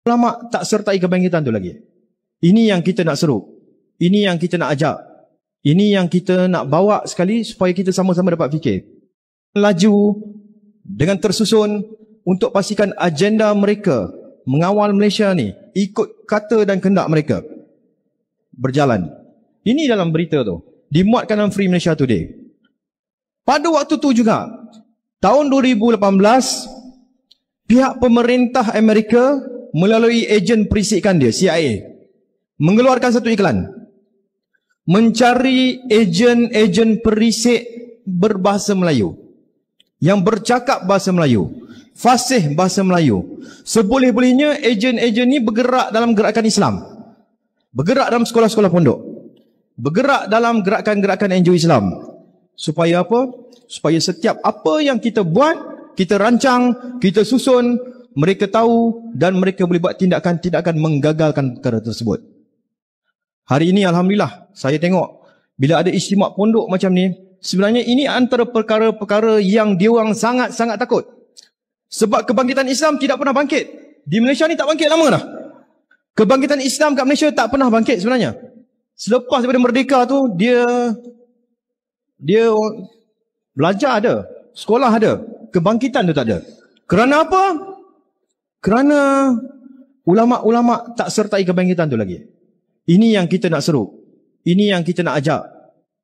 Ulama tak sertai kebangkitan tu lagi. Ini yang kita nak seru. Ini yang kita nak ajak. Ini yang kita nak bawa sekali supaya kita sama-sama dapat fikir. Laju dengan tersusun untuk pastikan agenda mereka mengawal Malaysia ni ikut kata dan kehendak mereka berjalan. Ini dalam berita tu. Dimuatkan dalam Free Malaysia Today. Pada waktu tu juga, tahun 2018, pihak pemerintah Amerika melalui ejen perisikan dia, CIA, mengeluarkan satu iklan. Mencari ejen-ejen perisik berbahasa Melayu. Yang bercakap bahasa Melayu. Fasih bahasa Melayu. Seboleh-bolehnya ejen-ejen ni bergerak dalam gerakan Islam. Bergerak dalam sekolah-sekolah pondok. Bergerak dalam gerakan-gerakan NGO Islam. Supaya apa? Supaya setiap apa yang kita buat, kita rancang, kita susun, mereka tahu dan mereka boleh buat tindakan-tindakan menggagalkan perkara tersebut. Hari ini Alhamdulillah, saya tengok bila ada istimewa pondok macam ni, sebenarnya ini antara perkara-perkara yang dia orang sangat-sangat takut. Sebab kebangkitan Islam tidak pernah bangkit. Di Malaysia ni tak bangkit lama dah. Kebangkitan Islam kat Malaysia tak pernah bangkit sebenarnya. Selepas daripada merdeka tu, dia belajar ada, sekolah ada, kebangkitan tu tak ada. Kerana apa? Kerana ulama-ulama tak sertai kebangkitan tu lagi. Ini yang kita nak seru. Ini yang kita nak ajak.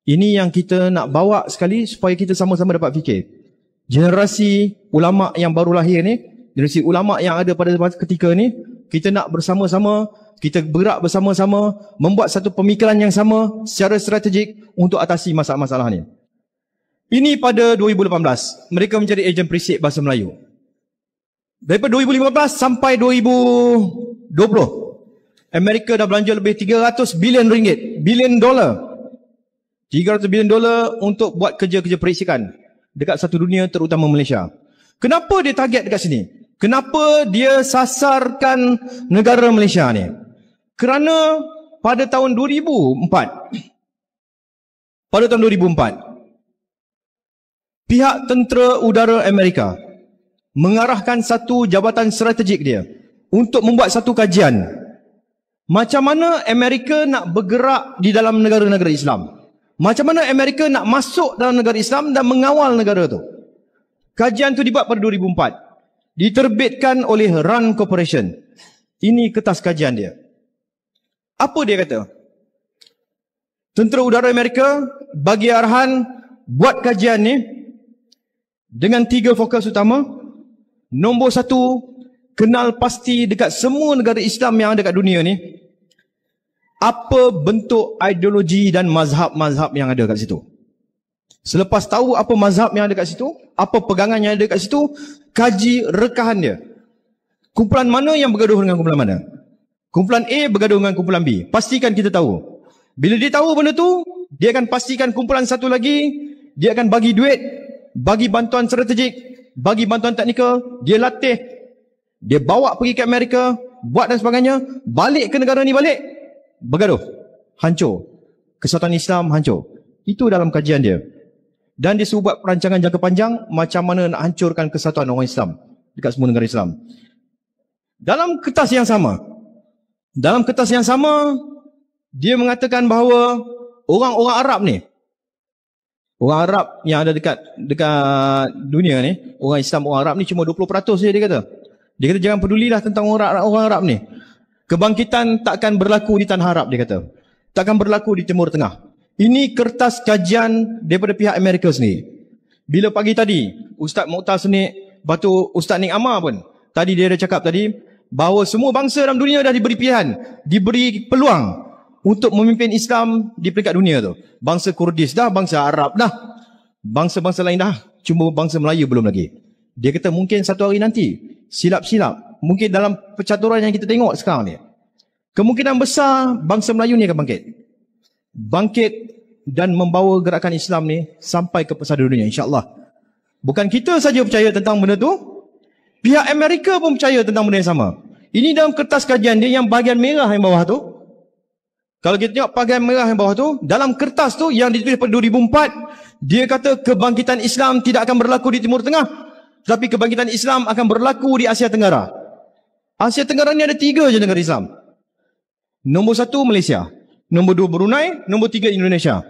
Ini yang kita nak bawa sekali supaya kita sama-sama dapat fikir. Generasi ulama yang baru lahir ni, generasi ulama yang ada pada ketika ni, kita nak bersama-sama, kita bergerak bersama-sama, membuat satu pemikiran yang sama secara strategik untuk atasi masalah-masalah ni. Ini pada 2018, mereka mencari ejen perisik bahasa Melayu. Daripada 2015 sampai 2020, Amerika dah belanja lebih 300 bilion ringgit, bilion dolar. 300 bilion dolar untuk buat kerja-kerja perisikan dekat satu dunia, terutama Malaysia. Kenapa dia target dekat sini? Kenapa dia sasarkan negara Malaysia ni? Kerana pada tahun 2004, pihak tentera udara Amerika mengarahkan satu jabatan strategik dia untuk membuat satu kajian macam mana Amerika nak bergerak di dalam negara-negara Islam. Macam mana Amerika nak masuk dalam negara Islam dan mengawal negara tu. Kajian tu dibuat pada 2004. Diterbitkan oleh RAND Corporation. Ini kertas kajian dia. Apa dia kata? Tentera udara Amerika bagi arahan buat kajian ni dengan 3 fokus utama. Nombor 1, kenal pasti dekat semua negara Islam yang ada kat dunia ni apa bentuk ideologi dan mazhab-mazhab yang ada kat situ. Selepas tahu apa mazhab yang ada kat situ, apa pegangan yang ada kat situ, kaji rekahan dia. Kumpulan mana yang bergaduh dengan kumpulan mana? Kumpulan A bergaduh dengan kumpulan B. Pastikan kita tahu. Bila dia tahu benda tu, dia akan pastikan kumpulan satu lagi, dia akan bagi duit, bagi bantuan strategik, bagi bantuan teknikal, dia latih, dia bawa pergi ke Amerika, buat dan sebagainya, balik ke negara ni balik, bergaduh, hancur. Kesatuan Islam hancur. Itu dalam kajian dia. Dan dia suruh buat perancangan jangka panjang macam mana nak hancurkan kesatuan orang Islam dekat semua negara Islam. Dalam kertas yang sama, dia mengatakan bahawa orang-orang Arab ni, orang Arab yang ada dekat dunia ni, orang Islam, orang Arab ni cuma 20% saja dia kata. Dia kata jangan pedulilah tentang orang Arab ni. Kebangkitan takkan berlaku di tanah Arab, dia kata. Takkan berlaku di Timur Tengah. Ini kertas kajian daripada pihak Amerika sendiri. Bila pagi tadi, Ustaz Mukhtar Senik, Batu Ustaz Nik Amar pun, tadi dia ada cakap tadi, bahawa semua bangsa dalam dunia dah diberi pilihan, diberi peluang untuk memimpin Islam di peringkat dunia tu. Bangsa Kurdis dah, bangsa Arab dah, bangsa-bangsa lain dah, cuma bangsa Melayu belum lagi. Dia kata mungkin satu hari nanti, silap-silap, mungkin dalam percaturan yang kita tengok sekarang ni, kemungkinan besar bangsa Melayu ni akan bangkit dan membawa gerakan Islam ni sampai ke pesada dunia, insya-Allah. Bukan kita saja percaya tentang benda tu, pihak Amerika pun percaya tentang benda yang sama. Ini dalam kertas kajian dia yang bahagian merah yang bawah tu. Kalau kita tengok bahagian merah yang bawah tu, dalam kertas tu yang ditulis pada 2004, dia kata kebangkitan Islam tidak akan berlaku di Timur Tengah, tetapi kebangkitan Islam akan berlaku di Asia Tenggara. Asia Tenggara ni ada 3 je negara Islam. Nombor 1 Malaysia, nombor 2 Brunei, nombor 3 Indonesia.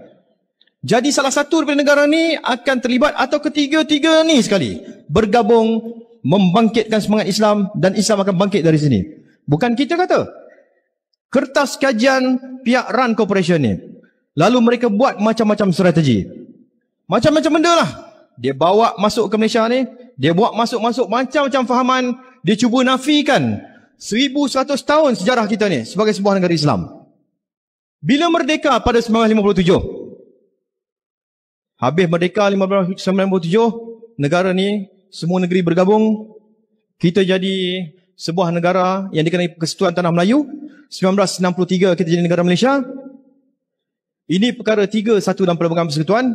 Jadi salah satu daripada negara ni akan terlibat atau ketiga-tiga ni sekali bergabung membangkitkan semangat Islam, dan Islam akan bangkit dari sini. Bukan kita kata. Kertas kajian pihak RAN Corporation ni. Lalu mereka buat macam-macam strategi. Macam-macam benda lah. Dia bawa masuk ke Malaysia ni. Dia buat masuk-masuk macam-macam fahaman. Dia cuba nafikan 1100 tahun sejarah kita ni sebagai sebuah negara Islam. Bila merdeka pada 1957. Habis merdeka 1997. Negara ni, semua negeri bergabung. Kita jadi sebuah negara yang dikenai Persekutuan Tanah Melayu. 1963 kita jadi negara Malaysia. Ini perkara 3 satu dalam Perlembagaan Persekutuan.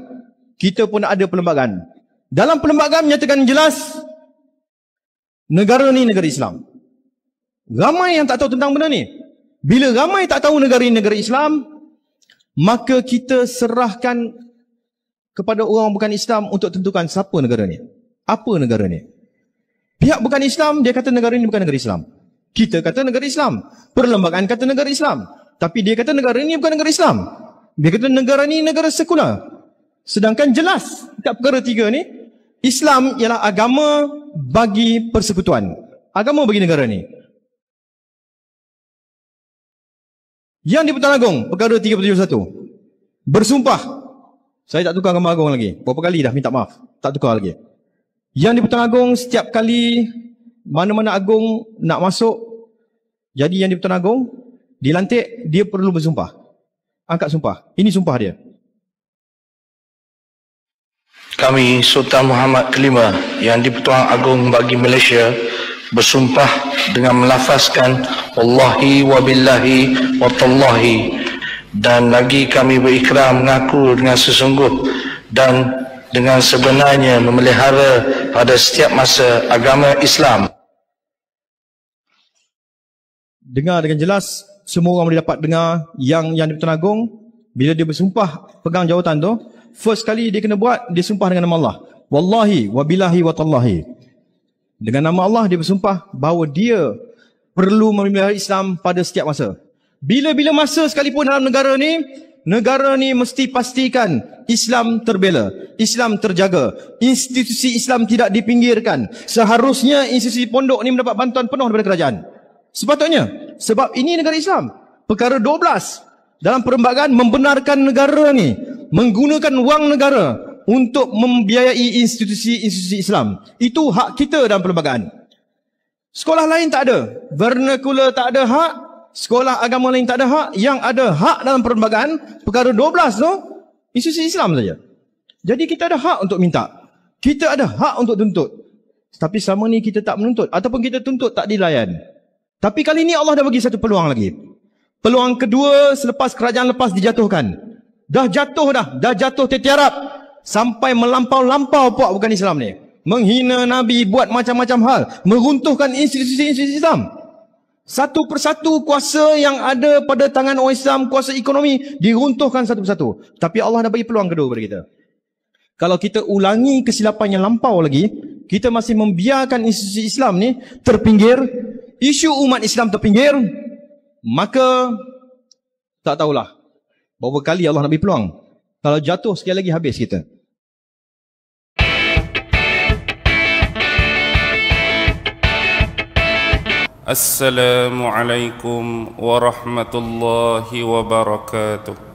Kita pun ada perlembagaan. Dalam perlembagaan menyatakan jelas negara ni negara Islam. Ramai yang tak tahu tentang benda ni. Bila ramai tak tahu negara ini negara Islam, maka kita serahkan kepada orang bukan Islam untuk tentukan siapa negara ni. Apa negara ni? Pihak bukan Islam, dia kata negara ini bukan negara Islam. Kita kata negara Islam. Perlembagaan kata negara Islam. Tapi dia kata negara ini bukan negara Islam. Dia kata negara ini negara sekular. Sedangkan jelas dekat perkara 3 ni, Islam ialah agama bagi persekutuan. Agama bagi negara ni. Yang di Pertuan Agong, perkara 371. Bersumpah. Saya tak tukar gambar Agong lagi. Berapa kali dah minta maaf. Tak tukar lagi. Yang di Pertuan Agong, setiap kali mana-mana Agong nak masuk, jadi yang di Pertuan Agong dilantik, dia perlu bersumpah. Angkat sumpah. Ini sumpah dia. Kami Sultan Muhammad kelima yang di Pertuan Agong bagi Malaysia bersumpah dengan melafazkan wallahi wa billahi wa tallahi, dan lagi kami berikrar mengaku dengan sesungguh dan dengan sebenarnya memelihara pada setiap masa agama Islam. Dengar dengan jelas, semua orang boleh dapat dengar yang di Pertuan Agong, bila dia bersumpah pegang jawatan tu, first kali dia kena buat, dia sumpah dengan nama Allah. Wallahi wa billahi wa tallahi. Dengan nama Allah dia bersumpah bahawa dia perlu memelihara Islam pada setiap masa. Bila-bila masa sekalipun dalam negara ni mesti pastikan Islam terbela, Islam terjaga, institusi Islam tidak dipinggirkan. Seharusnya institusi pondok ni mendapat bantuan penuh daripada kerajaan. Sepatutnya, sebab ini negara Islam. Perkara 12 dalam perlembagaan membenarkan negara ni menggunakan wang negara untuk membiayai institusi-institusi Islam. Itu hak kita dalam perlembagaan. Sekolah lain tak ada, vernacular tak ada hak, sekolah agama lain tak ada hak. Yang ada hak dalam perlembagaan, perkara 12 tu, institusi Islam saja. Jadi kita ada hak untuk minta. Kita ada hak untuk tuntut. Tapi selama ni kita tak menuntut. Ataupun kita tuntut tak dilayan. Tapi kali ni Allah dah bagi satu peluang lagi. Peluang kedua selepas kerajaan lepas dijatuhkan. Dah jatuh tertiarap. Sampai melampau-lampau puak bukan Islam ni. Menghina Nabi, buat macam-macam hal. Meruntuhkan institusi-institusi Islam. Satu persatu kuasa yang ada pada tangan orang Islam, kuasa ekonomi, diruntuhkan satu persatu. Tapi Allah dah bagi peluang kedua kepada kita. Kalau kita ulangi kesilapan yang lampau lagi, kita masih membiarkan institusi Islam ni terpinggir, isu umat Islam terpinggir, maka tak tahulah berapa kali Allah nak bagi peluang. Kalau jatuh sekali lagi habis kita. Assalamualaikum warahmatullahi wabarakatuh.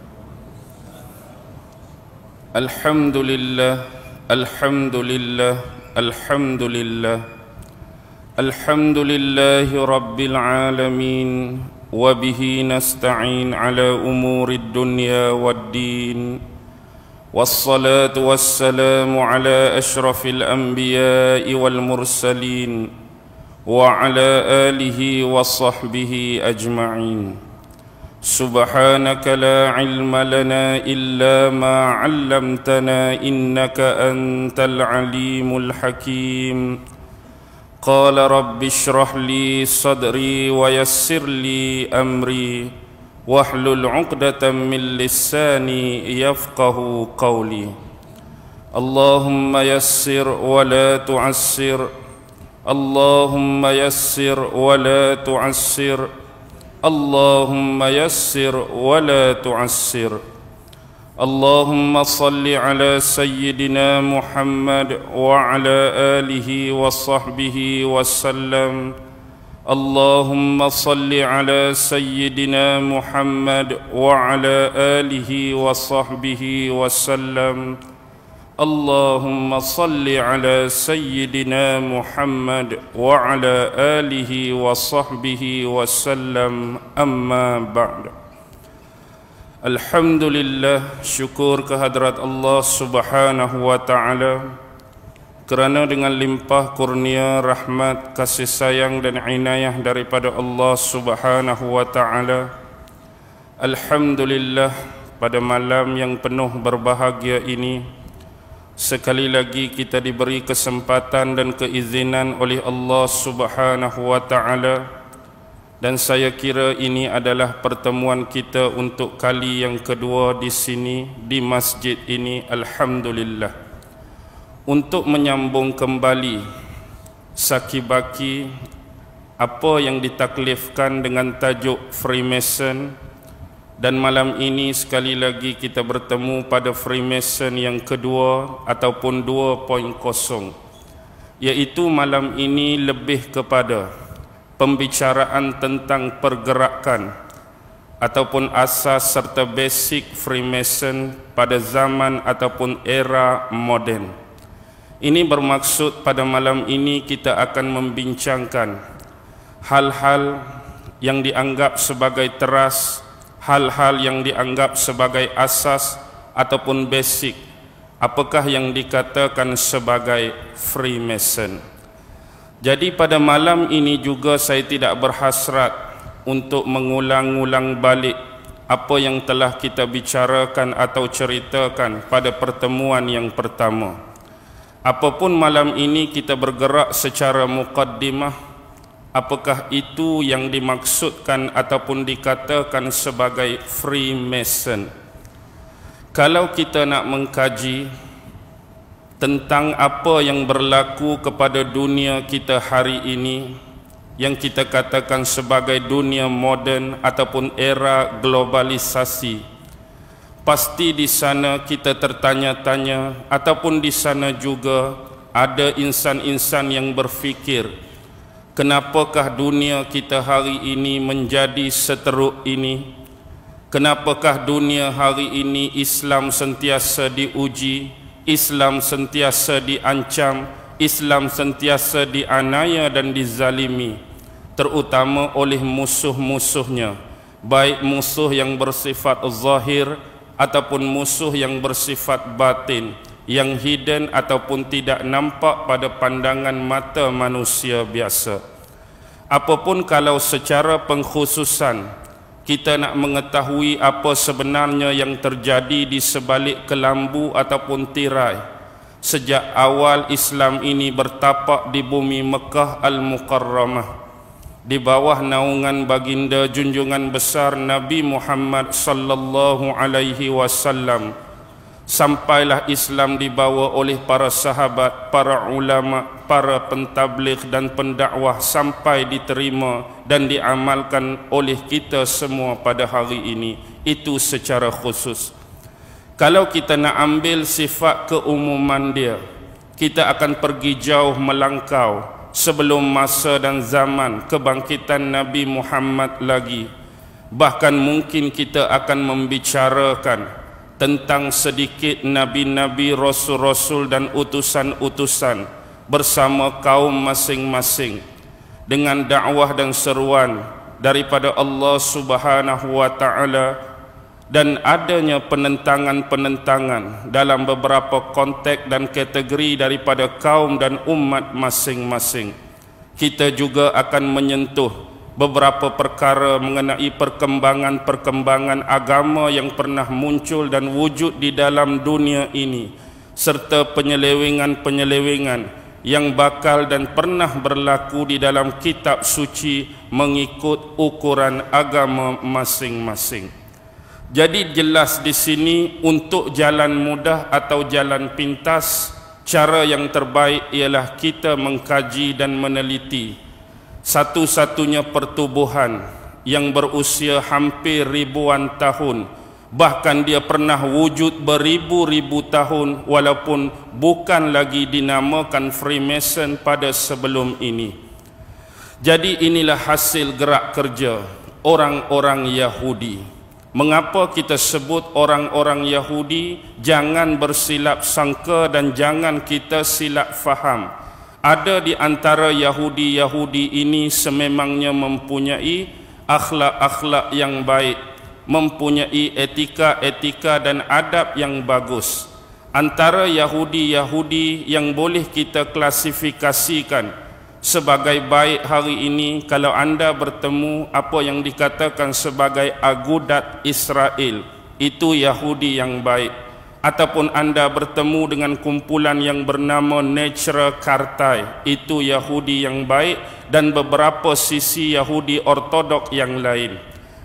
Alhamdulillah, alhamdulillah, alhamdulillah. Alhamdulillahi rabbil alamin. Wabihi nasta'in ala umurid dunya waddin. Wassalatu wassalamu ala ashrafil anbiya'i wal mursalin. Wa ala alihi wa sahbihi ajma'in. Subhanaka la ilma lana illa ma 'allamtana innaka antal alimul hakim. Qala rabbi shrah li sadri wa yassir li amri wahlul 'uqdatam min lisani yafqahu qawli. Allahumma yassir wa la tu'assir اللهم يسر ولا تعسر اللهم يسر ولا تعسر اللهم صل على سيدنا محمد وعلى آله وصحبه وسلم اللهم صل على سيدنا محمد وعلى آله وصحبه وسلم اللهم صل على سيدنا محمد وعلى آله وصحبه وسلم أما بعد. Alhamdulillah, syukur kehadrat Allah Subhanahu wa ta'ala kerana dengan limpah kurnia, rahmat, kasih sayang dan inayah daripada Allah Subhanahu wa ta'ala, alhamdulillah, pada malam yang penuh berbahagia ini sekali lagi kita diberi kesempatan dan keizinan oleh Allah Subhanahu wa ta'ala, dan saya kira ini adalah pertemuan kita untuk kali yang kedua di sini, di masjid ini, alhamdulillah, untuk menyambung kembali sakibaki apa yang ditaklifkan dengan tajuk Freemason. Dan malam ini sekali lagi kita bertemu pada Freemason yang kedua ataupun 2.0, iaitu malam ini lebih kepada pembicaraan tentang pergerakan ataupun asas serta basic Freemason pada zaman ataupun era moden. Ini bermaksud pada malam ini kita akan membincangkan hal-hal yang dianggap sebagai teras, hal-hal yang dianggap sebagai asas ataupun basic, apakah yang dikatakan sebagai Freemason. Jadi pada malam ini juga saya tidak berhasrat untuk mengulang-ulang balik apa yang telah kita bicarakan atau ceritakan pada pertemuan yang pertama. Apapun malam ini kita bergerak secara muqaddimah, apakah itu yang dimaksudkan ataupun dikatakan sebagai Freemason. Kalau kita nak mengkaji tentang apa yang berlaku kepada dunia kita hari ini, yang kita katakan sebagai dunia moden ataupun era globalisasi, pasti di sana kita tertanya-tanya ataupun di sana juga ada insan-insan yang berfikir, kenapakah dunia kita hari ini menjadi seteruk ini? Kenapakah dunia hari ini Islam sentiasa diuji, Islam sentiasa diancam, Islam sentiasa dianiaya dan dizalimi, terutama oleh musuh-musuhnya, baik musuh yang bersifat zahir ataupun musuh yang bersifat batin, yang hidden ataupun tidak nampak pada pandangan mata manusia biasa. Apapun kalau secara pengkhususan kita nak mengetahui apa sebenarnya yang terjadi di sebalik kelambu ataupun tirai sejak awal Islam ini bertapak di bumi Mekah Al-Mukarramah di bawah naungan baginda junjungan besar Nabi Muhammad sallallahu alaihi wasallam, sampailah Islam dibawa oleh para sahabat, para ulama, para pentabligh dan pendakwah sampai diterima dan diamalkan oleh kita semua pada hari ini. Itu secara khusus. Kalau kita nak ambil sifat keumuman dia, kita akan pergi jauh melangkau sebelum masa dan zaman kebangkitan Nabi Muhammad lagi. Bahkan mungkin kita akan membicarakan tentang sedikit nabi-nabi, rasul-rasul dan utusan-utusan bersama kaum masing-masing dengan dakwah dan seruan daripada Allah Subhanahu wa ta'ala, dan adanya penentangan-penentangan dalam beberapa konteks dan kategori daripada kaum dan umat masing-masing. Kita juga akan menyentuh beberapa perkara mengenai perkembangan-perkembangan agama yang pernah muncul dan wujud di dalam dunia ini, serta penyelewengan-penyelewengan yang bakal dan pernah berlaku di dalam kitab suci mengikut ukuran agama masing-masing. Jadi jelas di sini untuk jalan mudah atau jalan pintas Cara yang terbaik ialah kita mengkaji dan meneliti satu-satunya pertubuhan yang berusia hampir ribuan tahun, bahkan dia pernah wujud beribu-ribu tahun walaupun bukan lagi dinamakan Freemason pada sebelum ini. Jadi inilah hasil gerak kerja orang-orang Yahudi. Mengapa kita sebut orang-orang Yahudi? Jangan bersilap sangka dan jangan kita silap faham. Ada di antara Yahudi-Yahudi ini sememangnya mempunyai akhlak-akhlak yang baik, mempunyai etika-etika dan adab yang bagus. Antara Yahudi-Yahudi yang boleh kita klasifikasikan sebagai baik hari ini, kalau anda bertemu apa yang dikatakan sebagai agudat Israel, itu Yahudi yang baik. Ataupun anda bertemu dengan kumpulan yang bernama Natural Kartai, itu Yahudi yang baik, dan beberapa sisi Yahudi Ortodok yang lain.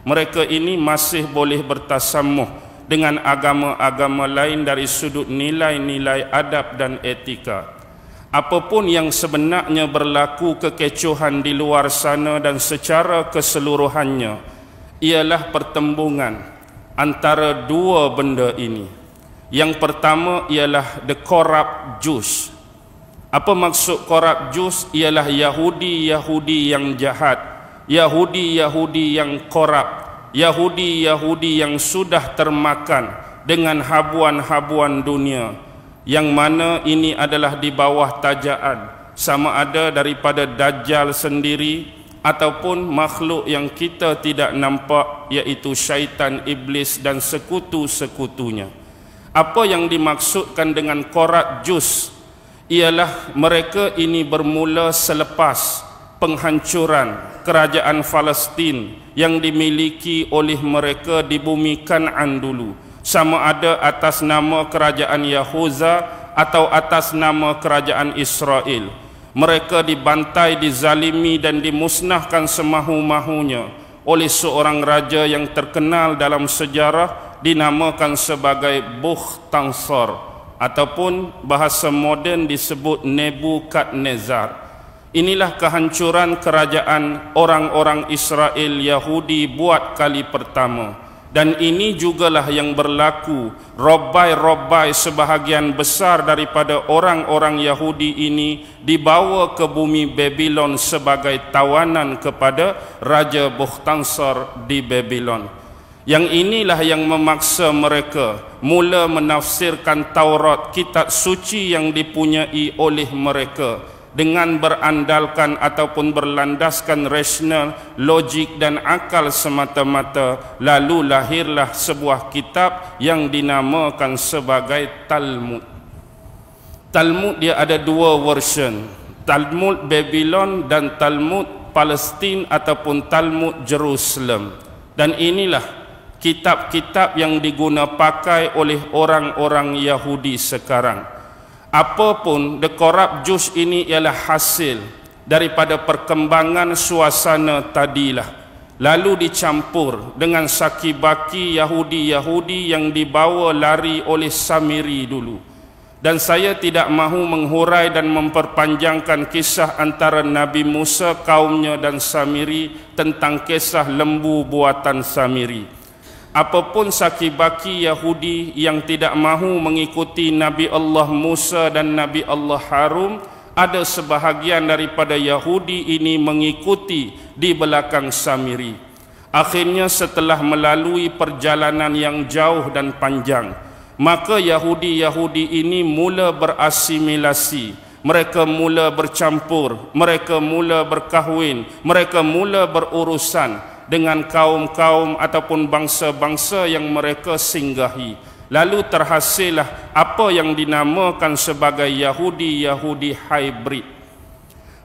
Mereka ini masih boleh bertasamuh dengan agama-agama lain dari sudut nilai-nilai adab dan etika. Apapun yang sebenarnya berlaku kekecohan di luar sana dan secara keseluruhannya ialah pertembungan antara dua benda ini. Yang pertama ialah the corrupt Jews. Apa maksud corrupt Jews? Ialah Yahudi-Yahudi yang jahat, Yahudi-Yahudi yang korup, Yahudi-Yahudi yang sudah termakan dengan habuan-habuan dunia, yang mana ini adalah di bawah tajaan sama ada daripada Dajjal sendiri ataupun makhluk yang kita tidak nampak, iaitu syaitan, iblis dan sekutu-sekutunya. Apa yang dimaksudkan dengan korat Jus ialah mereka ini bermula selepas penghancuran kerajaan Palestin yang dimiliki oleh mereka di bumi Kan'an dulu, sama ada atas nama kerajaan Yahuza atau atas nama kerajaan Israel. Mereka dibantai, dizalimi dan dimusnahkan semahu-mahunya oleh seorang raja yang terkenal dalam sejarah, dinamakan sebagai Bukhtansar, ataupun bahasa moden disebut Nebukadnezar. Inilah kehancuran kerajaan orang-orang Israel Yahudi buat kali pertama. Dan ini jugalah yang berlaku. Robai-robai sebahagian besar daripada orang-orang Yahudi ini dibawa ke bumi Babylon sebagai tawanan kepada Raja Bukhtansar di Babylon. Yang inilah yang memaksa mereka mula menafsirkan Taurat, kitab suci yang dipunyai oleh mereka, dengan berandalkan ataupun berlandaskan rasional, logik dan akal semata-mata. Lalu lahirlah sebuah kitab yang dinamakan sebagai Talmud. Talmud dia ada dua version, Talmud Babylon dan Talmud Palestin ataupun Talmud Jerusalem. Dan inilah kitab-kitab yang diguna pakai oleh orang-orang Yahudi sekarang. Apapun the corrupt Jews ini ialah hasil daripada perkembangan suasana tadilah, lalu dicampur dengan saki-baki Yahudi-Yahudi yang dibawa lari oleh Samiri dulu. Dan saya tidak mahu menghurai dan memperpanjangkan kisah antara Nabi Musa, kaumnya dan Samiri tentang kisah lembu buatan Samiri. Apapun saki-baki Yahudi yang tidak mahu mengikuti Nabi Allah Musa dan Nabi Allah Harun, ada sebahagian daripada Yahudi ini mengikuti di belakang Samiri. Akhirnya setelah melalui perjalanan yang jauh dan panjang, maka Yahudi-Yahudi ini mula berasimilasi. Mereka mula bercampur, mereka mula berkahwin, mereka mula berurusan dengan kaum-kaum ataupun bangsa-bangsa yang mereka singgahi. Lalu terhasillah apa yang dinamakan sebagai Yahudi-Yahudi hybrid.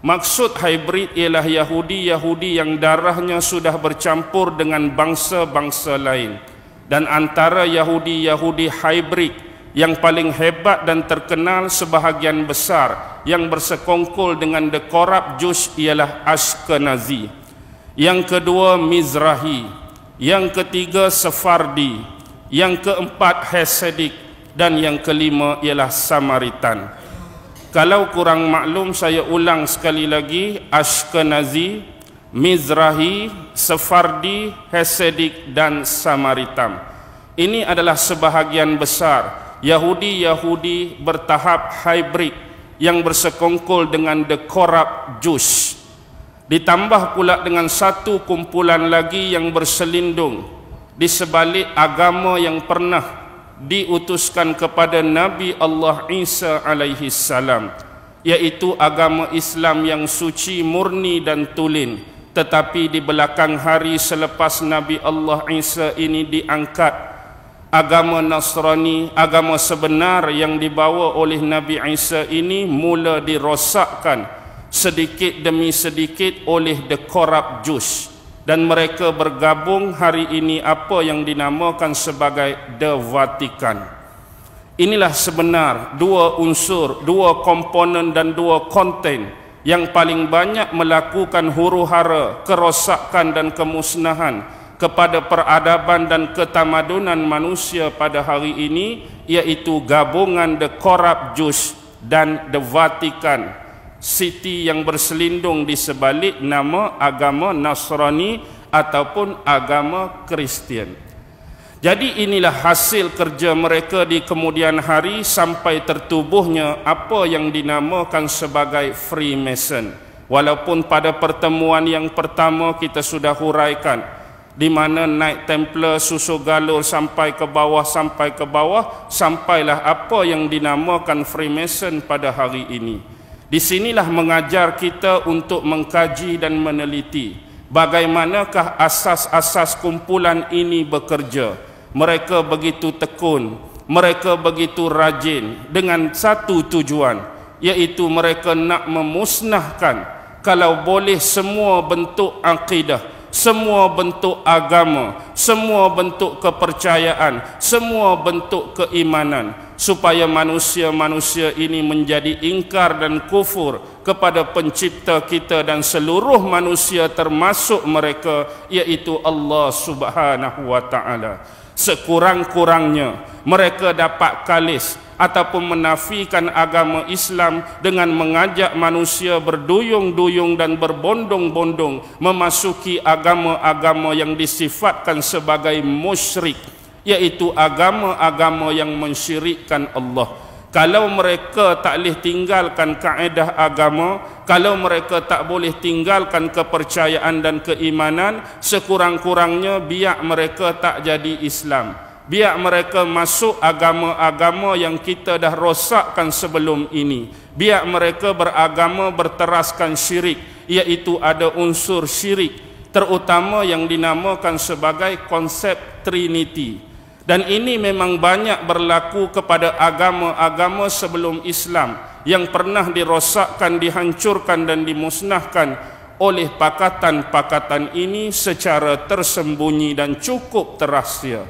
Maksud hybrid ialah Yahudi-Yahudi yang darahnya sudah bercampur dengan bangsa-bangsa lain. Dan antara Yahudi-Yahudi hybrid yang paling hebat dan terkenal sebahagian besar yang bersekongkol dengan the corrupt Jews ialah Ashkenazi. Yang kedua Mizrahi, yang ketiga Sephardi, yang keempat Hasidik, dan yang kelima ialah Samaritan. Kalau kurang maklum, saya ulang sekali lagi, Ashkenazi, Mizrahi, Sephardi, Hasidik dan Samaritan. Ini adalah sebahagian besar Yahudi bertahap hybrid yang bersekongkol dengan the corrupt Jews. Ditambah pula dengan satu kumpulan lagi yang berselindung di sebalik agama yang pernah diutuskan kepada Nabi Allah Isa alaihi salam, yaitu agama Islam yang suci, murni dan tulen. Tetapi di belakang hari selepas Nabi Allah Isa ini diangkat, agama Nasrani, agama sebenar yang dibawa oleh Nabi Isa ini mula dirosakkan sedikit demi sedikit oleh the corrupt Jews. Dan mereka bergabung hari ini apa yang dinamakan sebagai The Vatican. Inilah sebenar dua unsur, dua komponen dan dua konten yang paling banyak melakukan huru-hara, kerosakan dan kemusnahan kepada peradaban dan ketamadunan manusia pada hari ini, yaitu gabungan the corrupt Jews dan the Vatican City yang berselindung di sebalik nama agama Nasrani ataupun agama Kristian. Jadi inilah hasil kerja mereka di kemudian hari sampai tertubuhnya apa yang dinamakan sebagai Freemason. Walaupun pada pertemuan yang pertama kita sudah huraikan, di mana Knight Templar susu galur sampai ke bawah, sampailah apa yang dinamakan Freemason pada hari ini. Di sinilah mengajar kita untuk mengkaji dan meneliti bagaimanakah asas-asas kumpulan ini bekerja. Mereka begitu tekun, mereka begitu rajin dengan satu tujuan, yaitu mereka nak memusnahkan kalau boleh semua bentuk akidah, semua bentuk agama, semua bentuk kepercayaan, semua bentuk keimanan, supaya manusia-manusia ini menjadi ingkar dan kufur kepada pencipta kita dan seluruh manusia termasuk mereka, yaitu Allah Subhanahu wa ta'ala. Sekurang-kurangnya mereka dapat kalis ataupun menafikan agama Islam dengan mengajak manusia berduyung-duyung dan berbondong-bondong memasuki agama-agama yang disifatkan sebagai musyrik, yaitu agama-agama yang mensyirikkan Allah. Kalau mereka tak boleh tinggalkan kaedah agama, kalau mereka tak boleh tinggalkan kepercayaan dan keimanan, sekurang-kurangnya biar mereka tak jadi Islam, biar mereka masuk agama-agama yang kita dah rosakkan sebelum ini, biar mereka beragama berteraskan syirik, iaitu ada unsur syirik terutama yang dinamakan sebagai konsep Trinity. Dan ini memang banyak berlaku kepada agama-agama sebelum Islam yang pernah dirosakkan, dihancurkan dan dimusnahkan oleh pakatan-pakatan ini secara tersembunyi dan cukup terahsia.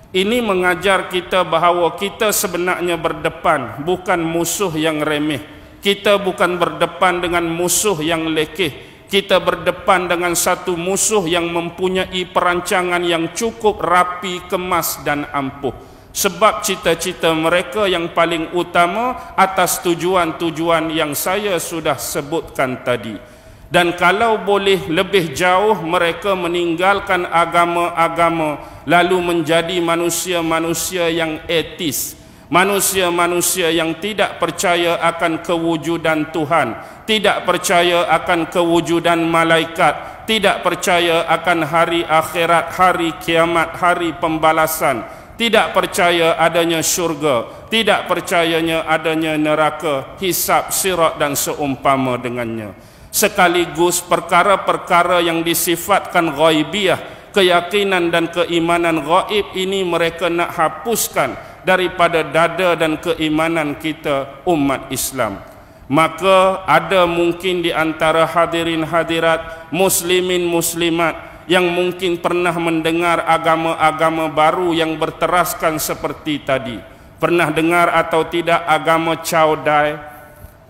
Ini mengajar kita bahawa kita sebenarnya berdepan bukan musuh yang remeh. Kita bukan berdepan dengan musuh yang lekeh. Kita berdepan dengan satu musuh yang mempunyai perancangan yang cukup rapi, kemas dan ampuh. Sebab cita-cita mereka yang paling utama atas tujuan-tujuan yang saya sudah sebutkan tadi. Dan kalau boleh lebih jauh, mereka meninggalkan agama-agama lalu menjadi manusia-manusia yang etis, manusia-manusia yang tidak percaya akan kewujudan Tuhan, tidak percaya akan kewujudan malaikat, tidak percaya akan hari akhirat, hari kiamat, hari pembalasan, tidak percaya adanya syurga, tidak percayanya adanya neraka, hisab, sirat dan seumpama dengannya. Sekaligus perkara-perkara yang disifatkan ghaibiyah, keyakinan dan keimanan gaib ini mereka nak hapuskan daripada dada dan keimanan kita umat Islam. Maka ada mungkin di antara hadirin hadirat, muslimin muslimat yang mungkin pernah mendengar agama-agama baru yang berteraskan seperti tadi. Pernah dengar atau tidak agama Chow Dai?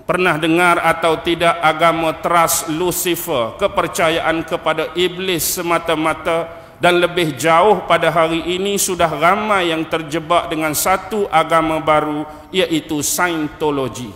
Pernah dengar atau tidak agama Trust Lucifer, kepercayaan kepada iblis semata-mata? Dan lebih jauh pada hari ini sudah ramai yang terjebak dengan satu agama baru, iaitu Scientology.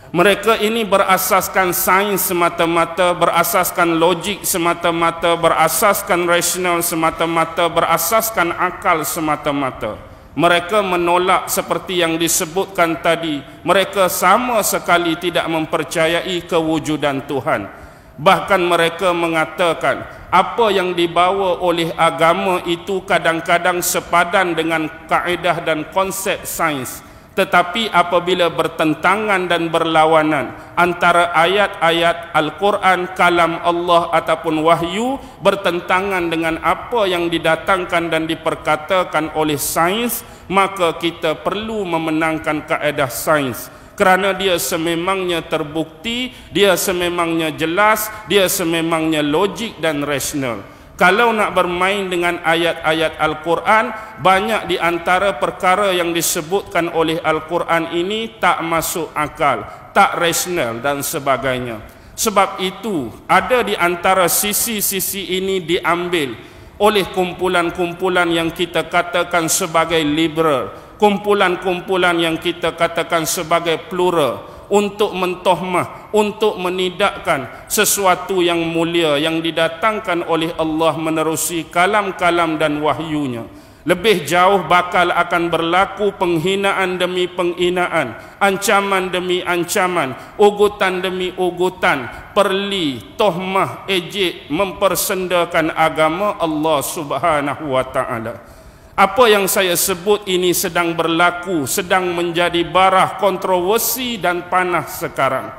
Mereka ini berasaskan sains semata-mata, berasaskan logik semata-mata, berasaskan rasional semata-mata, berasaskan akal semata-mata. Mereka menolak seperti yang disebutkan tadi. Mereka sama sekali tidak mempercayai kewujudan Tuhan. Bahkan mereka mengatakan apa yang dibawa oleh agama itu kadang-kadang sepadan dengan kaedah dan konsep sains. Tetapi apabila bertentangan dan berlawanan antara ayat-ayat Al-Quran, kalam Allah ataupun wahyu, bertentangan dengan apa yang didatangkan dan diperkatakan oleh sains, maka kita perlu memenangkan kaedah sains. Kerana dia sememangnya terbukti, dia sememangnya jelas, dia sememangnya logik dan rasional. Kalau nak bermain dengan ayat-ayat Al-Quran, banyak di antara perkara yang disebutkan oleh Al-Quran ini tak masuk akal, tak rasional dan sebagainya. Sebab itu, ada di antara sisi-sisi ini diambil oleh kumpulan-kumpulan yang kita katakan sebagai liberal, kumpulan-kumpulan yang kita katakan sebagai plural, untuk mentohmah, untuk menidakkan sesuatu yang mulia yang didatangkan oleh Allah menerusi kalam-kalam dan wahyunya. Lebih jauh bakal akan berlaku penghinaan demi penghinaan, ancaman demi ancaman, ugutan demi ugutan, perli, tohmah, ejek, mempersendakan agama Allah Subhanahu wa ta'ala. Apa yang saya sebut ini sedang berlaku, sedang menjadi barah kontroversi dan panas sekarang.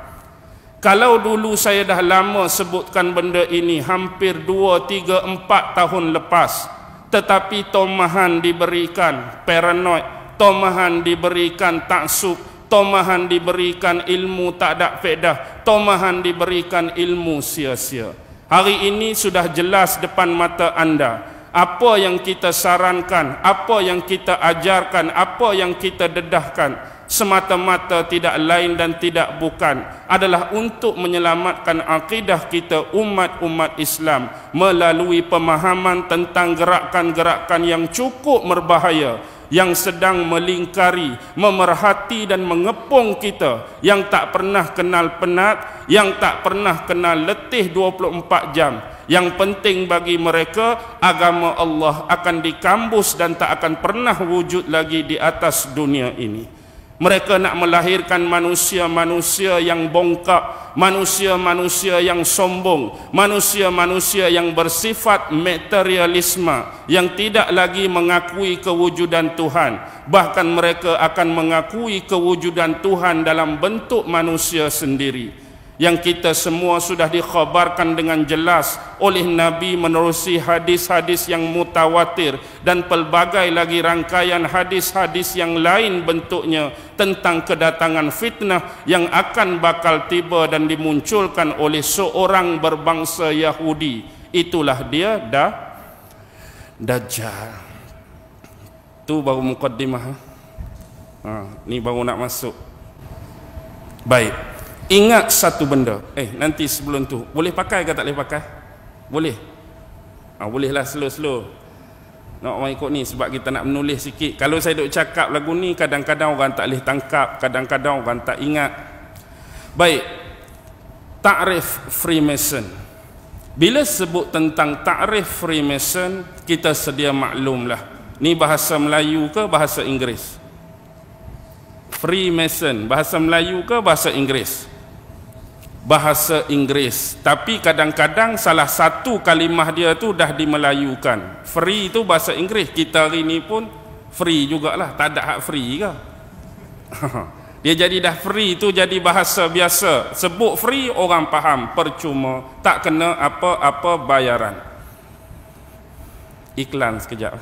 Kalau dulu saya dah lama sebutkan benda ini, hampir 2, 3, 4 tahun lepas, tetapi tomahan diberikan paranoid, tomahan diberikan taksub, tomahan diberikan ilmu tak ada faedah, tomahan diberikan ilmu sia-sia. Hari ini sudah jelas depan mata anda apa yang kita sarankan, apa yang kita ajarkan, apa yang kita dedahkan, semata-mata tidak lain dan tidak bukan adalah untuk menyelamatkan akidah kita umat-umat Islam melalui pemahaman tentang gerakan-gerakan yang cukup berbahaya yang sedang melingkari, memerhati dan mengepung kita, yang tak pernah kenal penat, yang tak pernah kenal letih 24 jam. Yang penting bagi mereka, agama Allah akan dikambus dan tak akan pernah wujud lagi di atas dunia ini. Mereka nak melahirkan manusia-manusia yang bongkak, manusia-manusia yang sombong, manusia-manusia yang bersifat materialisme, yang tidak lagi mengakui kewujudan Tuhan. Bahkan mereka akan mengakui kewujudan Tuhan dalam bentuk manusia sendiri. Yang kita semua sudah dikhabarkan dengan jelas oleh Nabi menerusi hadis-hadis yang mutawatir dan pelbagai lagi rangkaian hadis-hadis yang lain bentuknya tentang kedatangan fitnah yang akan bakal tiba dan dimunculkan oleh seorang berbangsa Yahudi. Itulah dia Dajjal. Tu baru mukaddimah. Ni baru nak masuk. Baik. Ingat satu benda. Nanti sebelum tu, boleh pakai ke tak boleh pakai? Boleh. Bolehlah slow-slow. Nak orang ikut ni sebab kita nak menulis sikit. Kalau saya duk cakap lagu ni, kadang-kadang orang tak boleh tangkap, kadang-kadang orang tak ingat. Baik. Takrif Freemason. Bila sebut tentang takrif Freemason, kita sedia maklumlah. Ni bahasa Melayu ke bahasa Inggeris? Freemason, bahasa Melayu ke bahasa Inggeris? Bahasa Inggeris. Tapi kadang-kadang salah satu kalimah dia tu dah dimelayukan. Free tu bahasa Inggeris. Kita hari ni pun free jugalah, tak ada hak free ke? Dia jadi dah free tu jadi bahasa biasa. Sebut free orang faham, percuma, tak kena apa-apa bayaran. Iklan sekejap.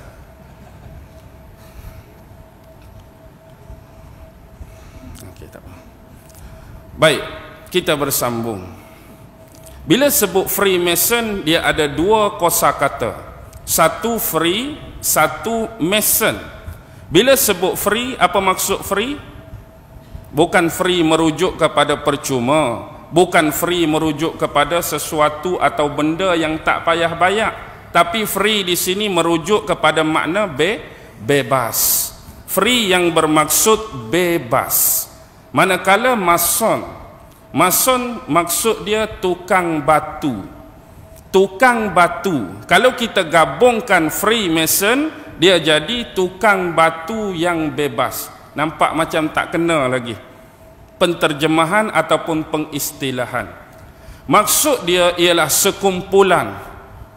Okey, tak apa. Baik, kita bersambung. Bila sebut Freemason, dia ada dua kosakata. Satu free, satu mason. Bila sebut free, apa maksud free? Bukan free merujuk kepada percuma, bukan free merujuk kepada sesuatu atau benda yang tak payah bayar, tapi free di sini merujuk kepada makna bebas. Free yang bermaksud bebas. Manakala Mason maksud dia tukang batu. Tukang batu. Kalau kita gabungkan Freemason, dia jadi tukang batu yang bebas. Nampak macam tak kena lagi penterjemahan ataupun pengistilahan. Maksud dia ialah sekumpulan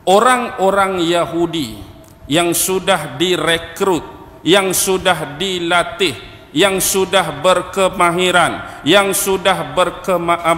orang-orang Yahudi yang sudah direkrut, yang sudah dilatih, yang sudah berkemahiran, yang sudah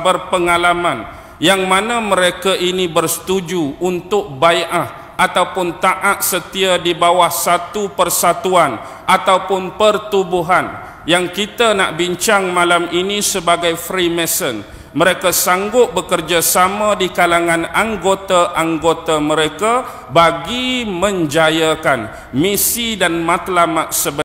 berpengalaman, yang mana mereka ini bersetuju untuk bai'ah ataupun taat setia di bawah satu persatuan ataupun pertubuhan. Yang kita nak bincang malam ini sebagai Freemason, mereka sanggup bekerja sama di kalangan anggota-anggota mereka bagi menjayakan misi dan matlamat sebenar